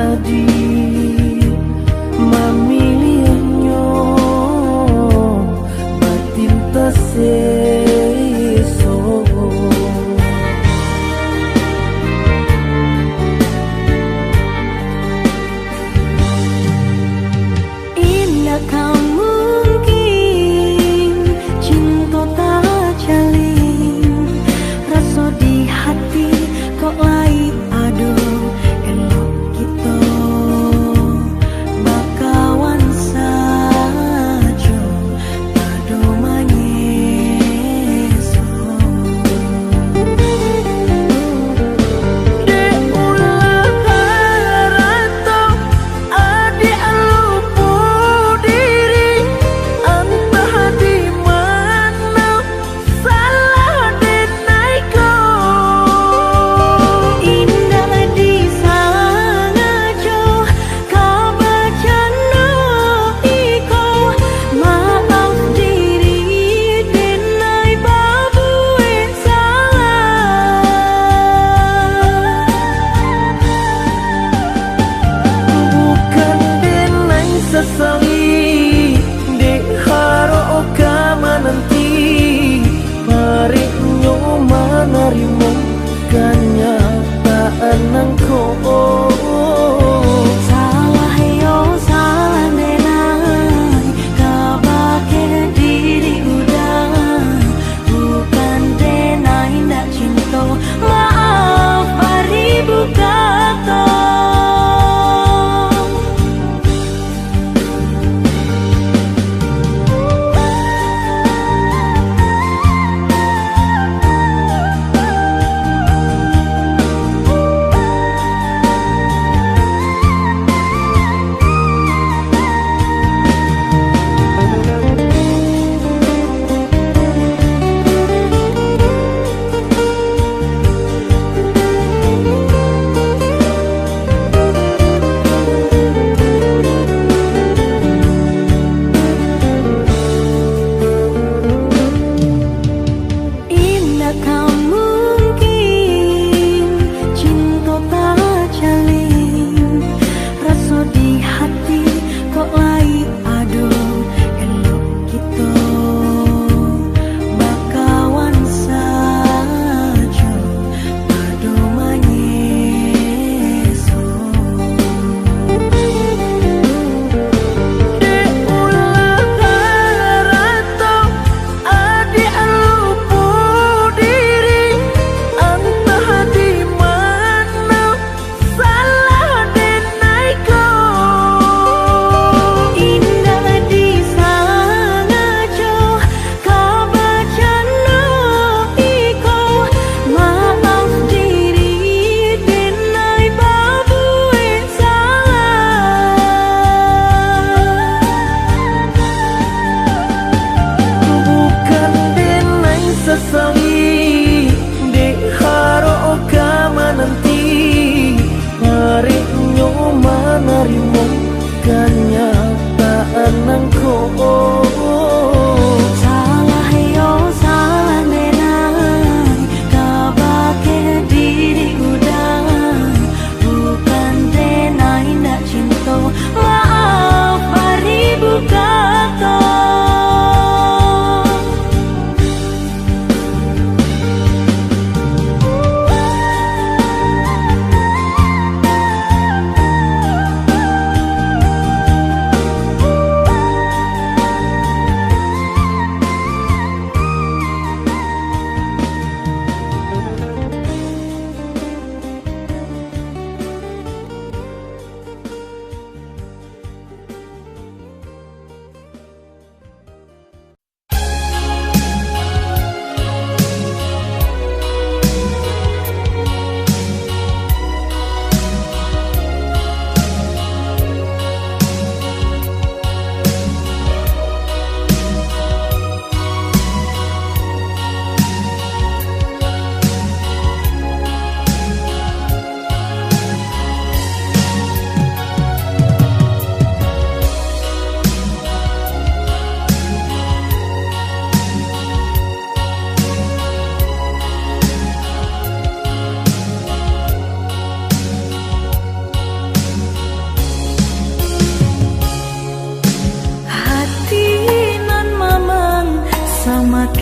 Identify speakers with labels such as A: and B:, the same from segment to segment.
A: adi mamilihnya batin teseso
B: indah kamu mungkin cinta tak jalin rasa di hati kok lain aduh elok kita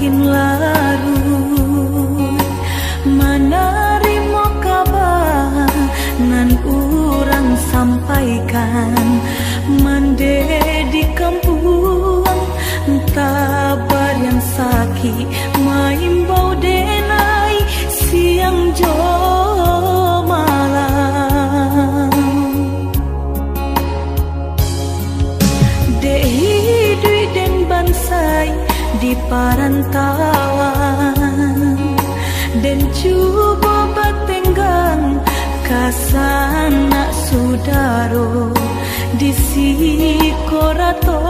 B: makin larut menerima kabar nan urang sampaikan mande di kampung tabar yang sakit maimbau denai siang jo malam dehi dui den bansai di parantauan dan coba batenggang kasana sudaro di sikorato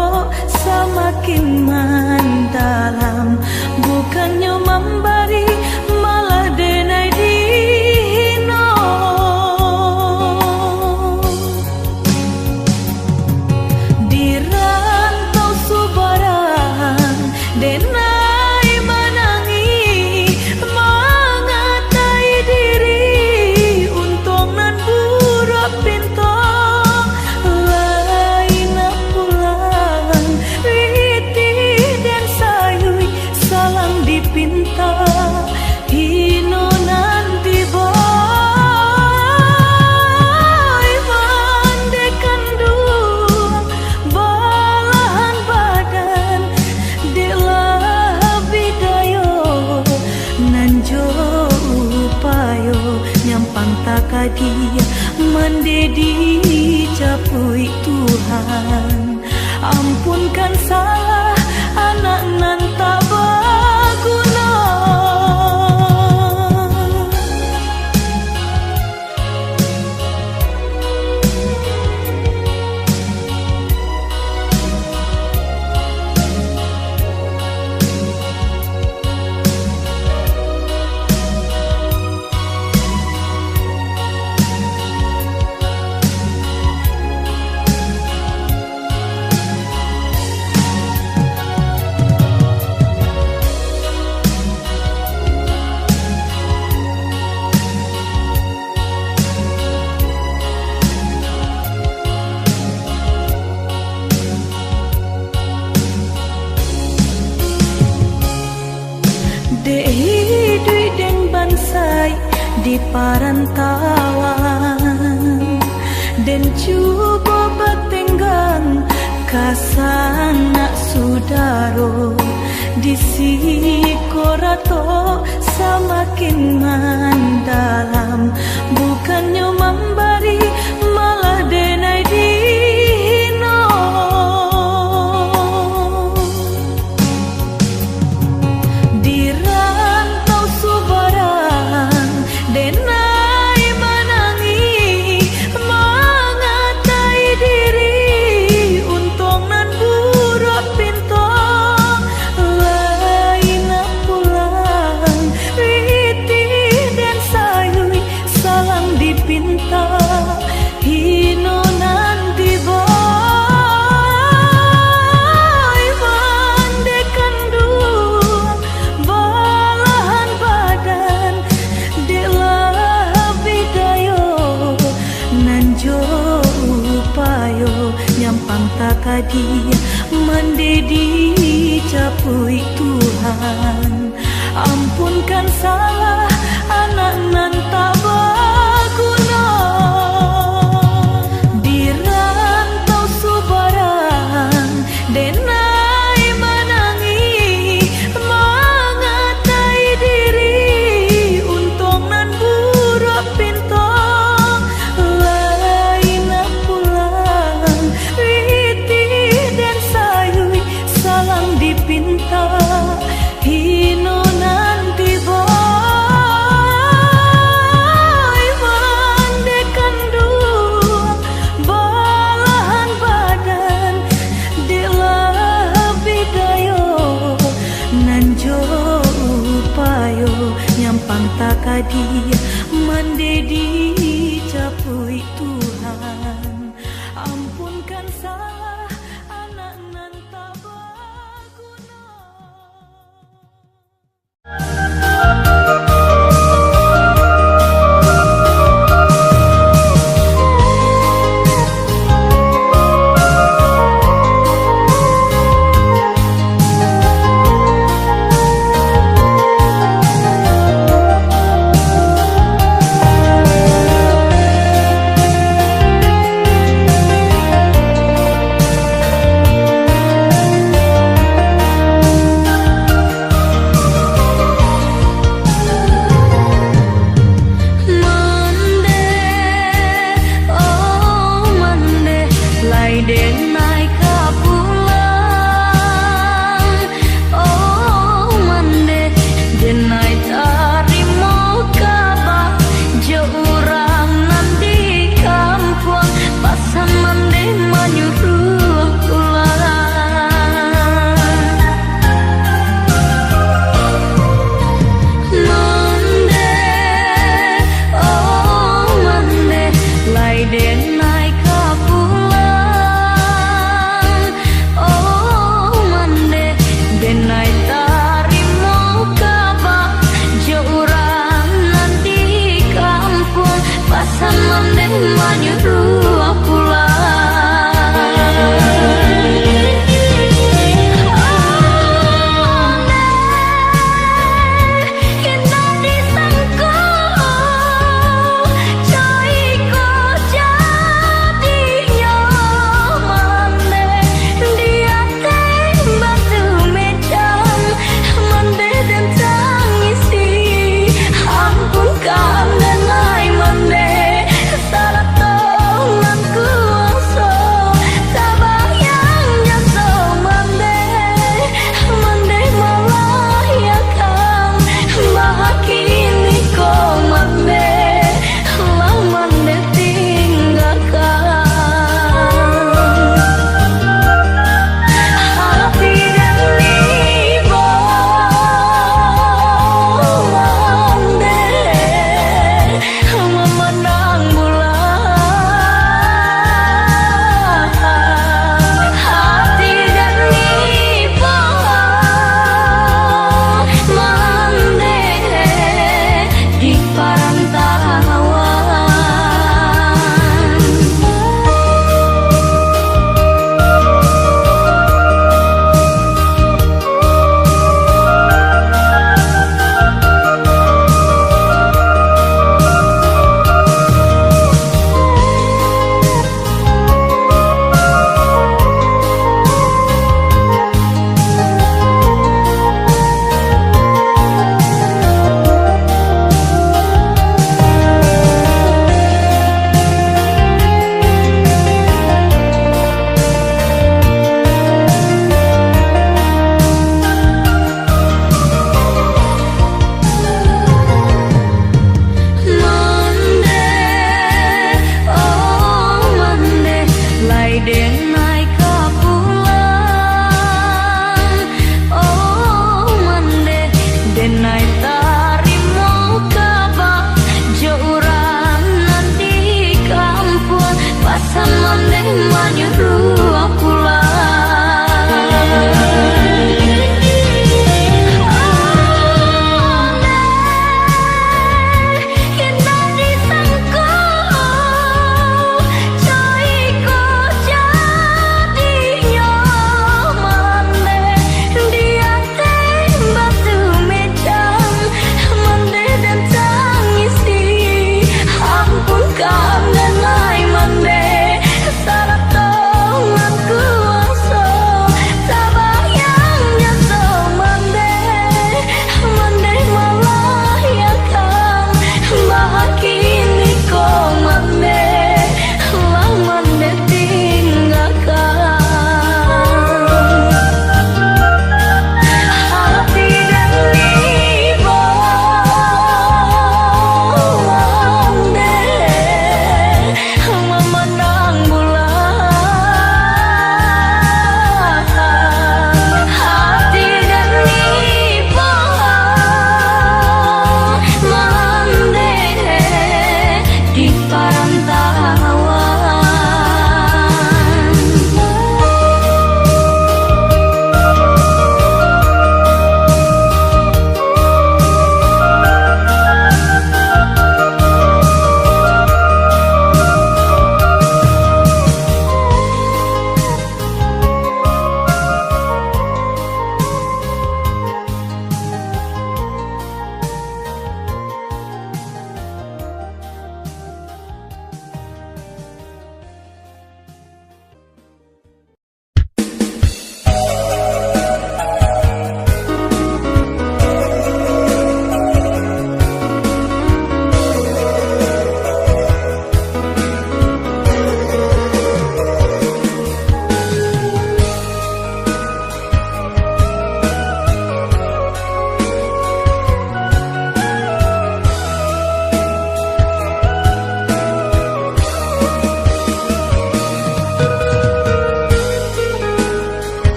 B: semakin mendalam bukannya memberi malah denai dihino di rantau subaran denai menangi mengatai diri untung nan buruk pintu lain pulang riti dan sayui salang dipinta hino nanti boy mandekan dua balahan badan bidayo nanjo upayo nyampang takadia mendedi capui Tuhan ampunkan salah anak nan tak berguna dehi dui den bansai di parantauan dan coba batenggang kasana sudaro di sikorato semakin mendalam bukannya memberi malah denai dihino di rantau subaran denai menangi mengatai diri untung nan buruk pintu lain pulang riti dan sayui salang dipinta hino nanti boy mandekan dua balahan badan bidayo nanjo upayo nyampang takadia mendedi capui Tuhan ampunkan salah anak nan tak berguna di rantau subaran denai menangi mengatai diri untung nan buruk pintu lain pulang riti dan sayui salang dipinta hino nanti boy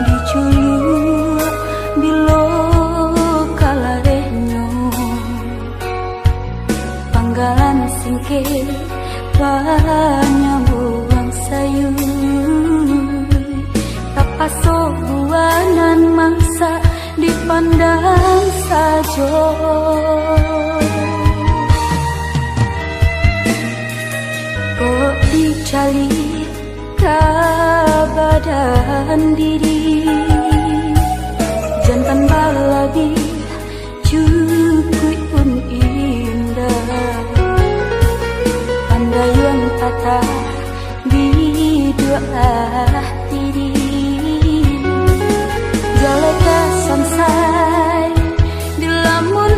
B: diculuk bilo kalarenyo panggalan singke panyambuang sayur tapaso buanan mangsa dipandang sajo kok dicali kabadan diri jantan baladi cukup pun indah pandayun tata di dua diri jaleka samsai di lamun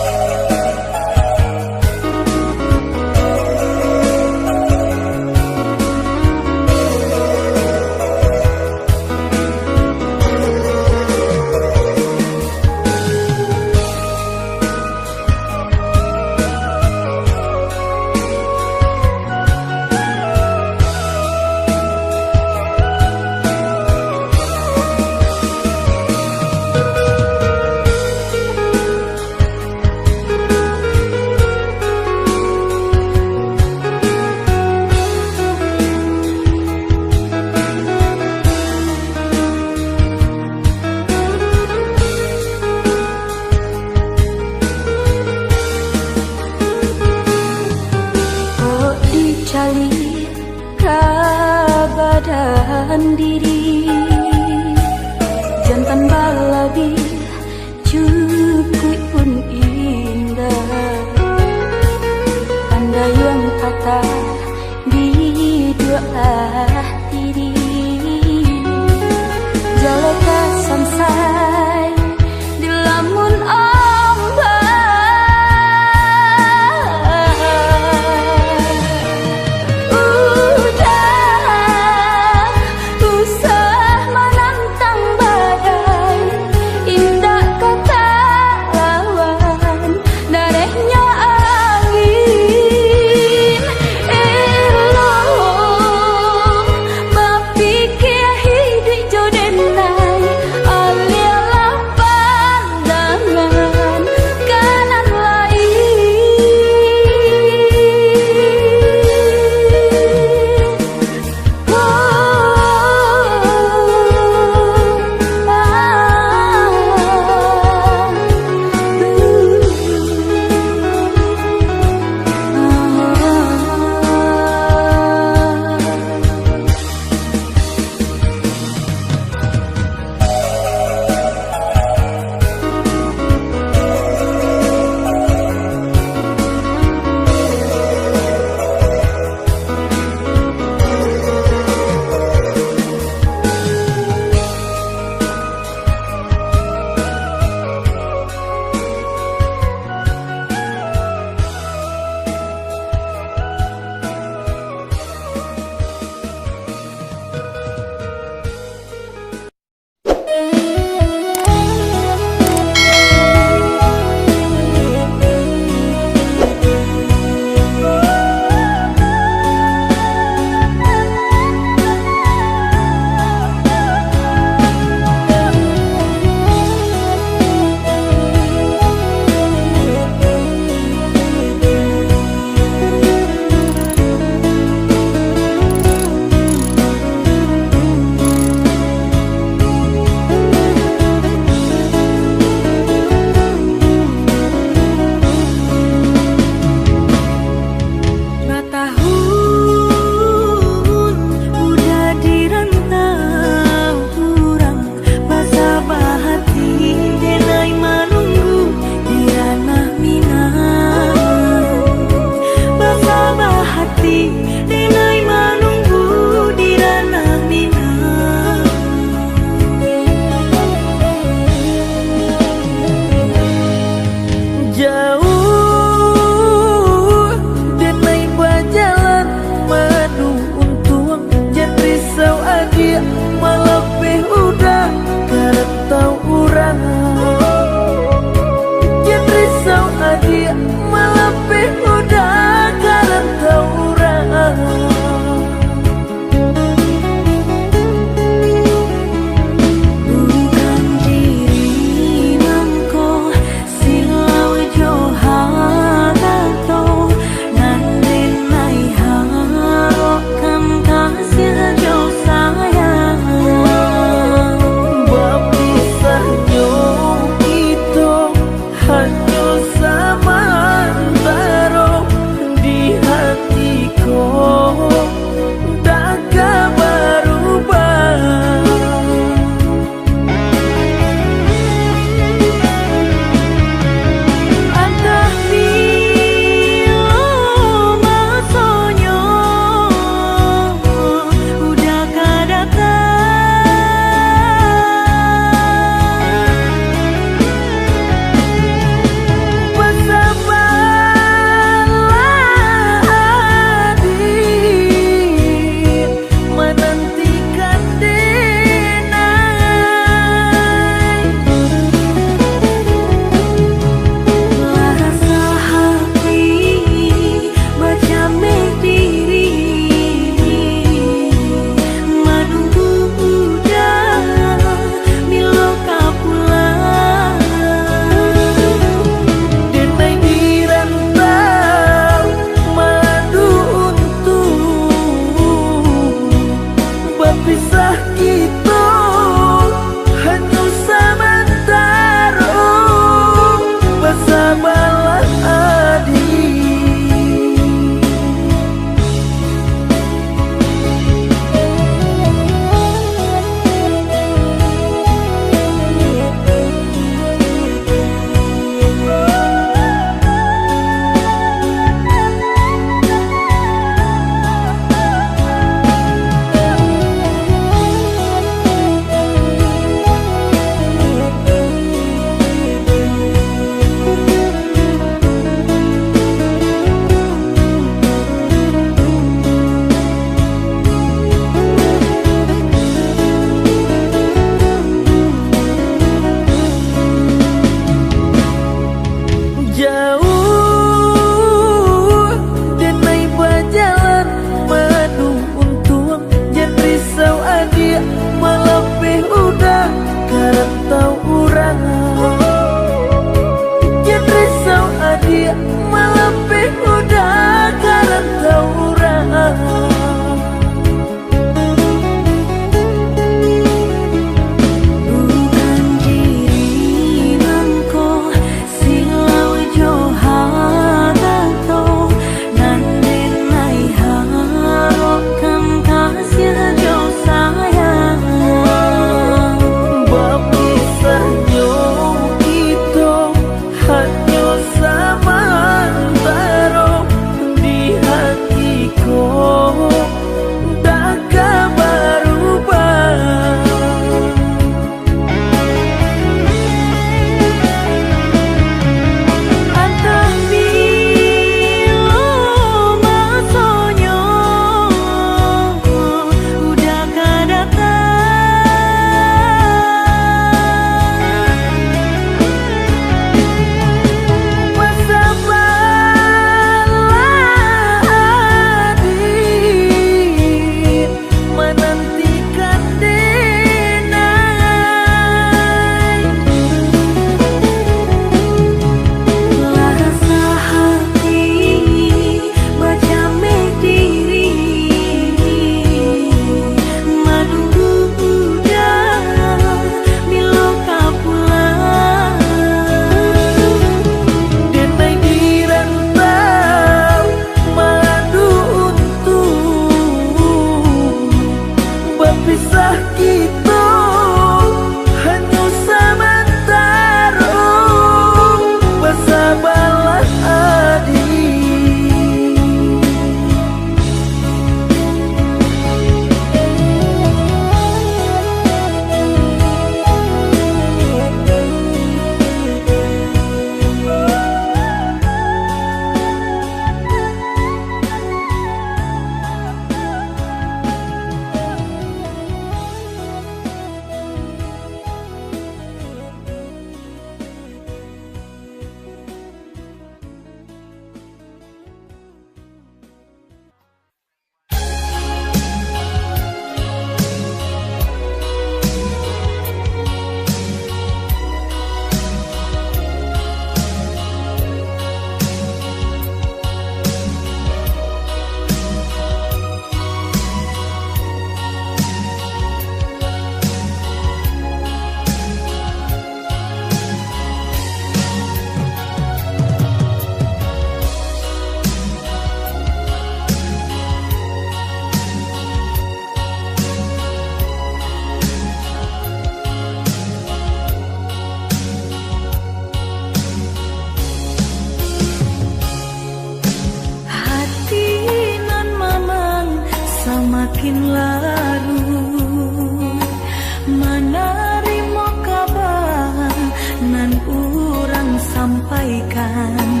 B: sampaikan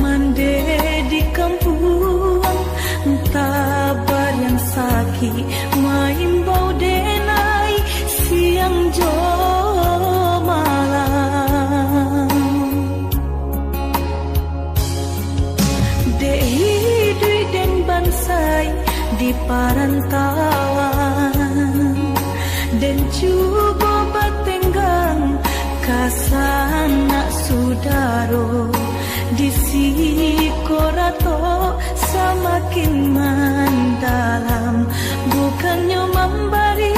B: mande di kampung tabar yang sakit maimbau denai siang jo malam dei den bansai di parantauan dan cuba batenggang kasana sudaro di sikorato semakin mendalam bukannya memberi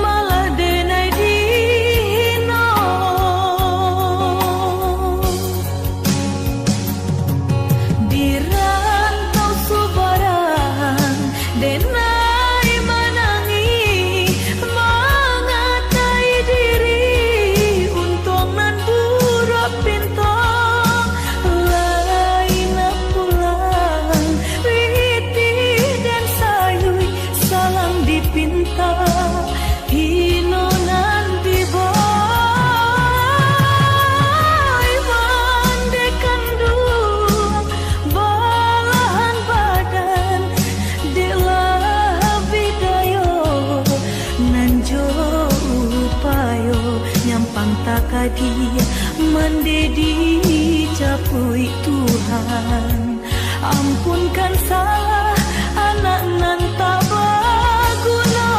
B: malah denai dino di rantau subaran denai menangi mengatai diri untung nan buruk pintu lain pulang witi dan sayui salang dipinta hino nan diboy mandekan dua balahan badan delah bidayo nanjo upayo nyampang takadia mendedi capui Tuhan ampunkan salah anak nan tak berguna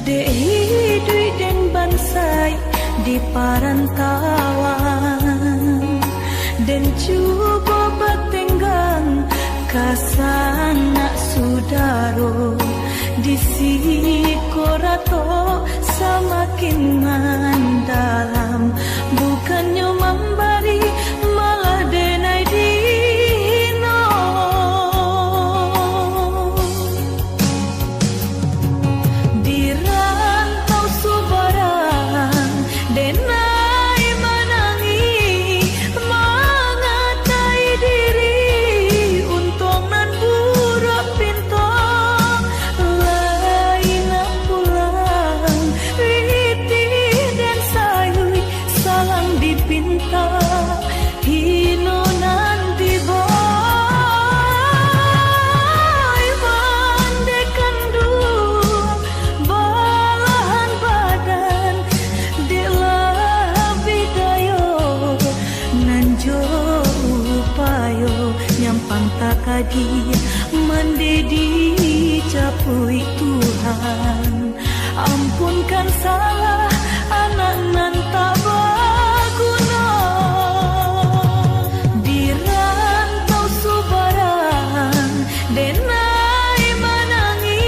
B: dei dui den bansai di parantauan dan cuba batenggang kasana sudaro di sikorato semakin mendalam bukannya memberi malah denai dino di rantau subaran denai menangi mengatai diri untung nan buruk pintu lain pulang witi dan sayui salang dipinta hino nan diboy mandekan dua balahan badan delah bidayo nanjo upayo nyampang takadia mendedi capui Tuhan ampunkan salah anak nan tak berguna di rantau subaran denai menangi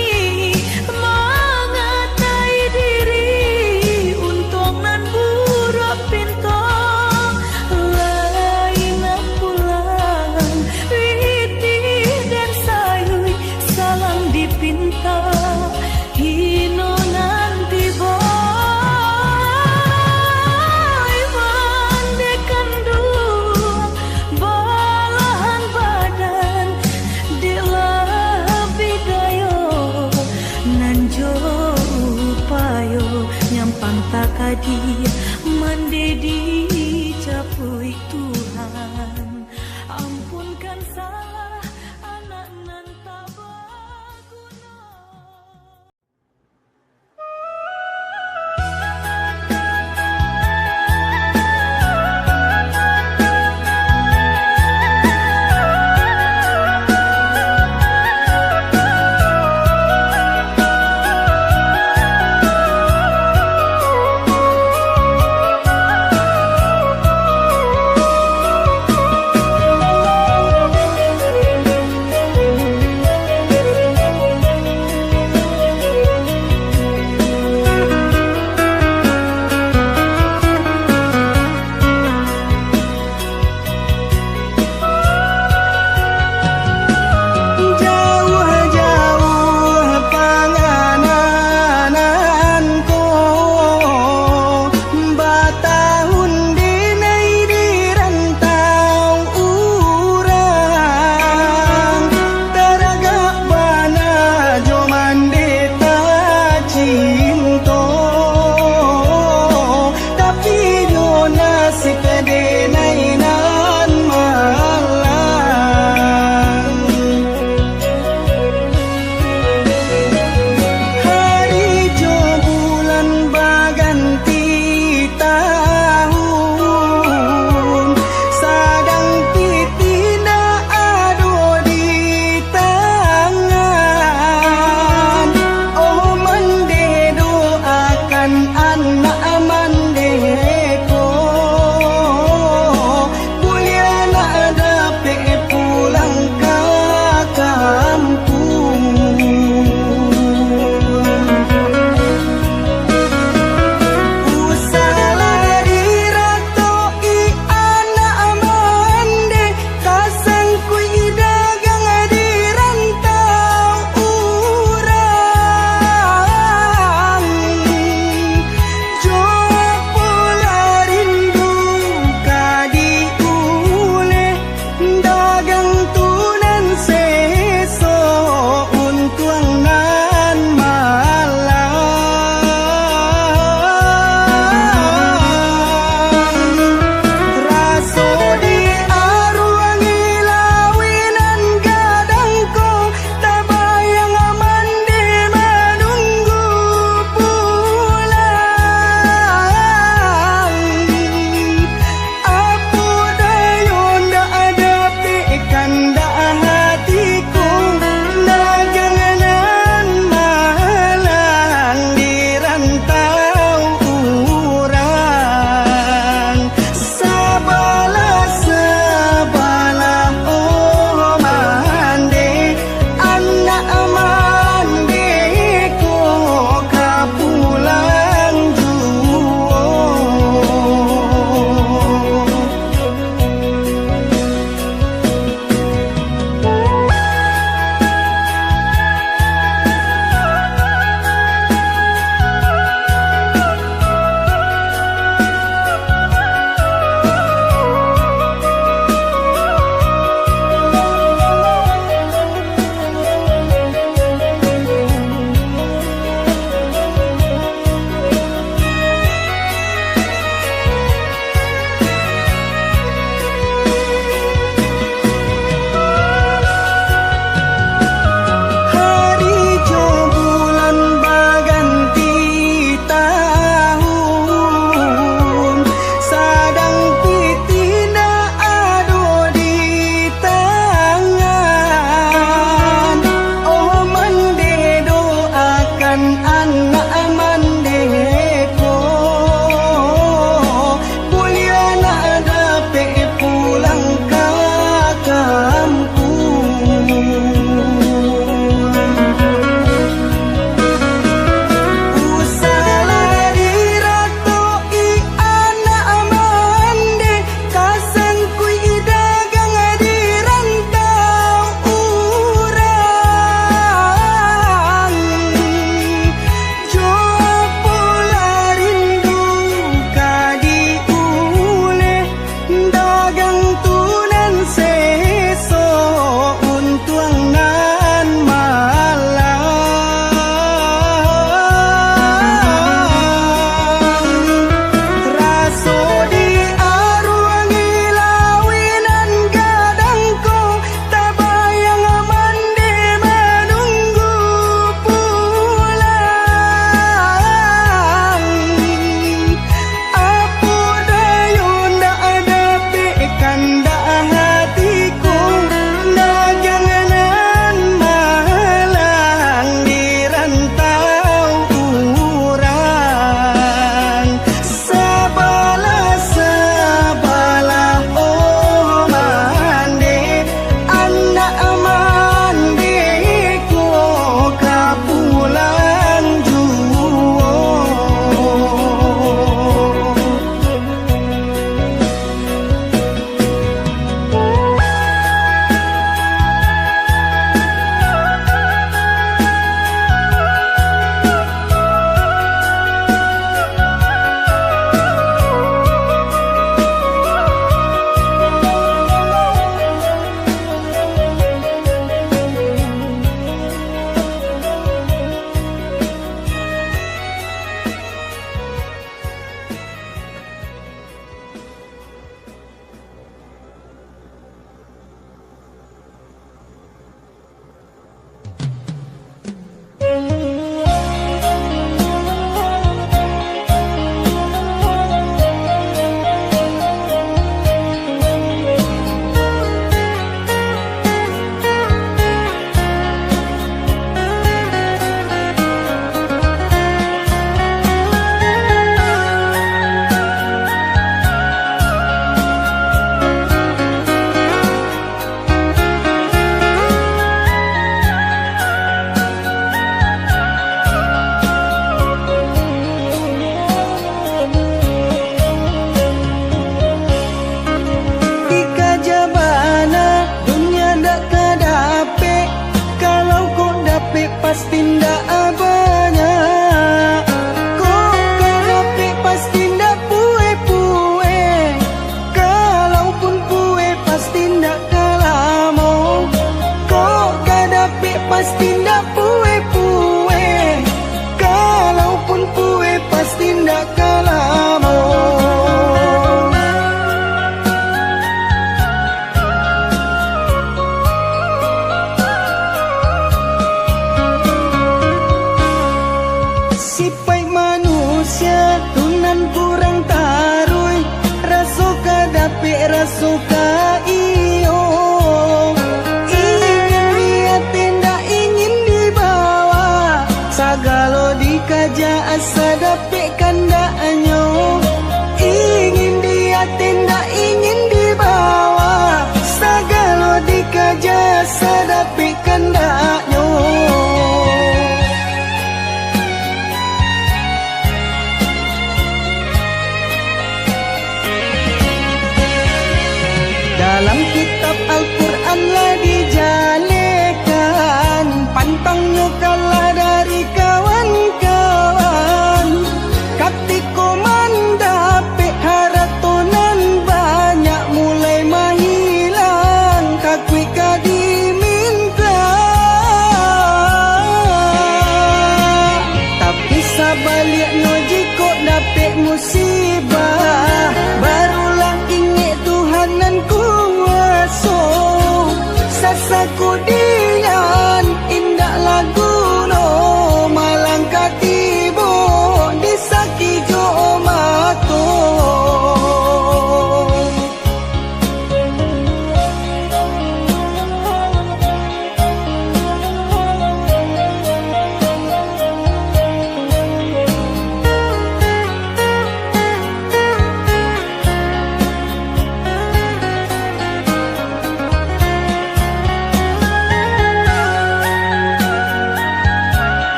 B: mengatai diri untung nan buruk pintu lain pulang witi dan sayui salang dipinta hino nan diboy mandekan dua balahan badan delah bidayo nanjo upayo nyampang takadia mendedi capui Tuhan ampunkan salah anak nan tak berguna.
A: dapat rasuka iyo. Ingin dia tidak ingin dibawa, sagalo dikaja asa dapat kandaknya. Ingin dia tidak ingin dibawa, sagalo dikaja asa dapat kandaknya. Dalam kitab Al-Quran lah dijalekan, pantangnya kalah dari kawan-kawan. Katiko mandapik haratonan banyak mulai mahilang, kakui kadiminta. Tapi sabaliknya jika dapik musibah, barulah ingat Tuhanan kuasa. Sasaku dian indak lagu no, malang katibo disaki jo mato.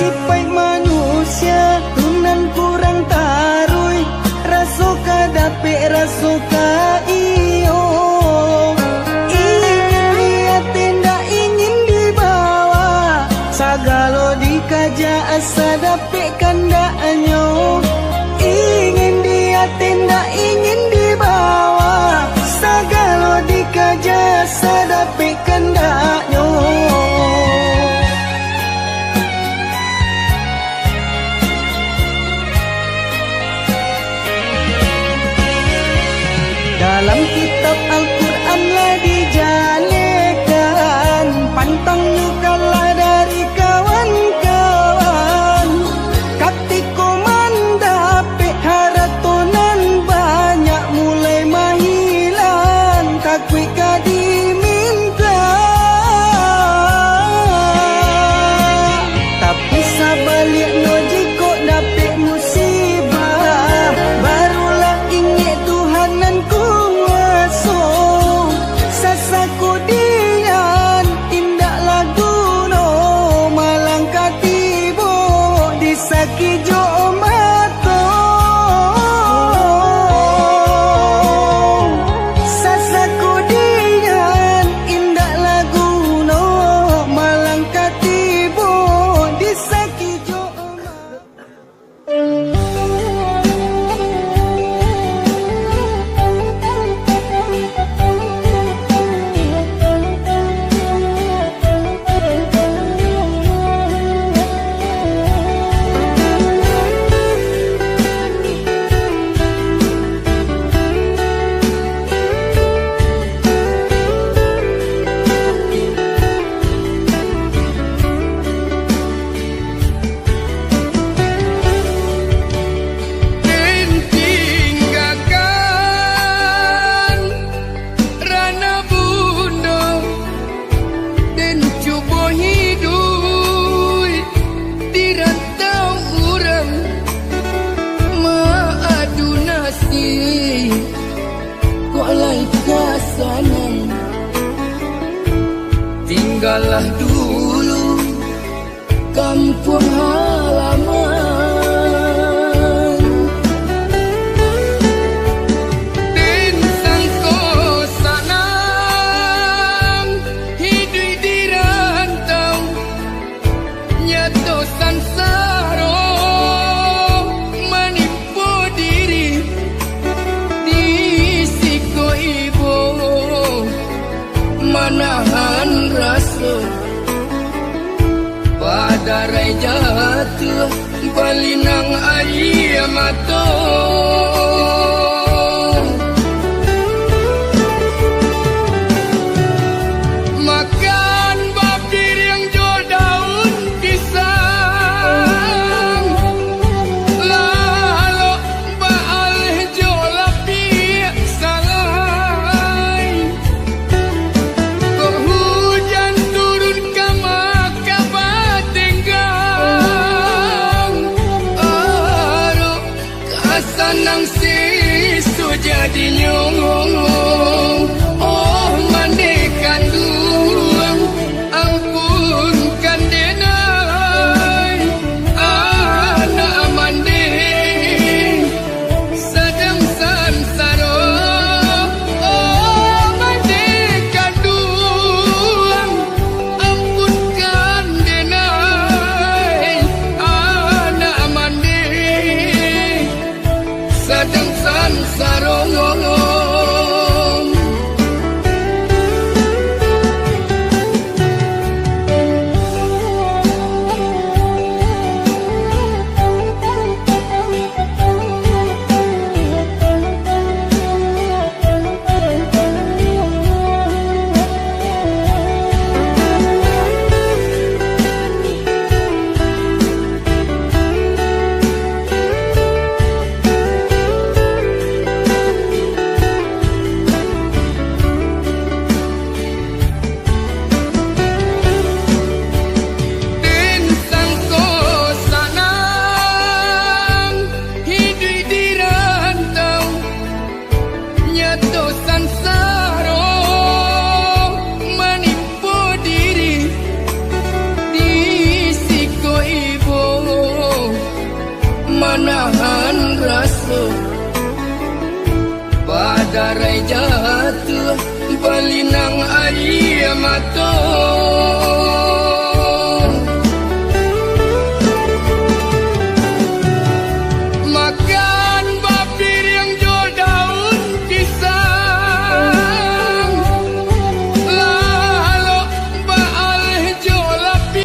A: Sipai manusia tunan kurang tarui, rasuka dapik rasuka iyo. Ingin dia tidak ingin dibawa, sagalo dikaja asa dapik kandaknya. Ingin dia tidak ingin dibawa, sagalo dikaja asa dapik kandaknya. Dalam kitab Al-Quran lah dijalekan, pantangnya kalah dari kawan-kawan. Katiko mandapik haratonan banyak mulai mahilang, kakui kadiminta. Tapi sabaliknya jika dapik musibah, barulah ingat Tuhanan kuasa. Sasaku dian indak lagu no, malang katibo disaki jo mato. Sasaku dian indak lagu no, malang katibo disaki jo mato.
C: Tinggallah dulu kampung halaman, dan sangko sanang hidup di rantau, nyato sansaro menipu diri di siko ibu. Manahan rasa pada rai jatuh balinang air mata. jadi nyong. Oh mandekan duang, ampunkan denai. Anak mande sedang sansaro. Oh mandekan duang, ampunkan denai. Anak mande sedang sansaro. Manahan rasa badarai jatuh balinang air mata. Makan bapir yang jual daun pisang, lalu baal jual lapis.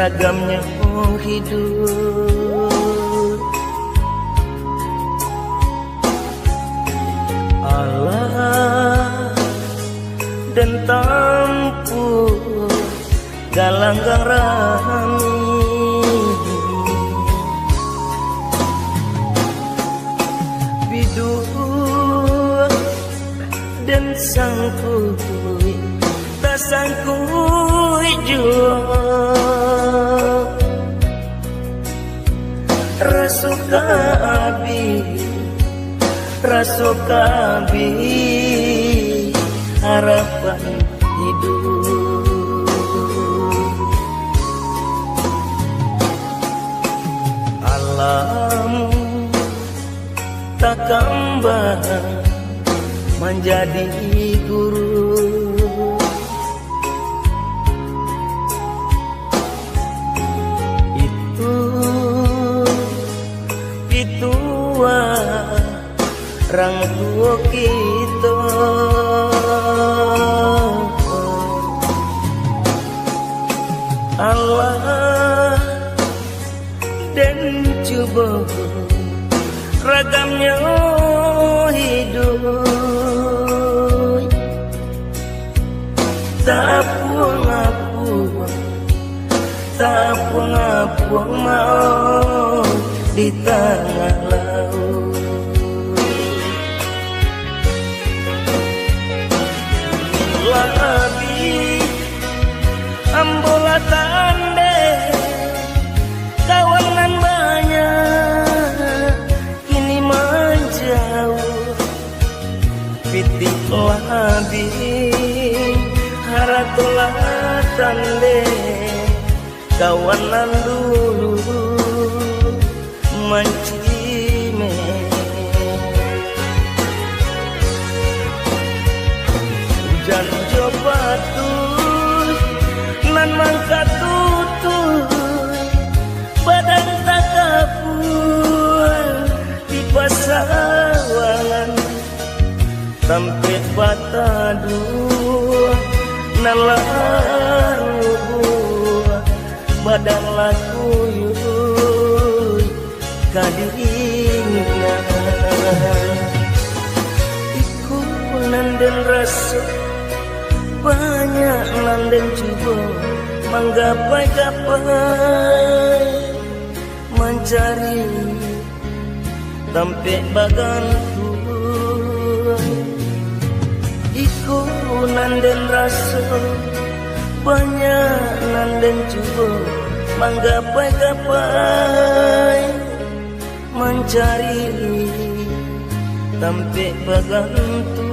D: ragamnya hidup. Allah dan tampu galanggang rami bidu dan sangkui tak sangkui jua rasuka abi harapan hidup. Alam tak kembang menjadi guru, itu orang tua kita. Allah dan coba ragamnya hidup, tak puang mau di tengah laut. Labi ambola tande kawanan banyak kini menjauh pitik labi haratolah tande kawanan dulu mancime hujan jobatul nan mangkat tutul badan tak kapur di pasawangan sampai batadu nan lalu badan laku yuy kadingan iku nanden rasa banyak nanden coba menggapai-gapai mencari sampai bagantu iku nanden rasa banyak nanden coba menggapai-gapai mencari sampai bagantu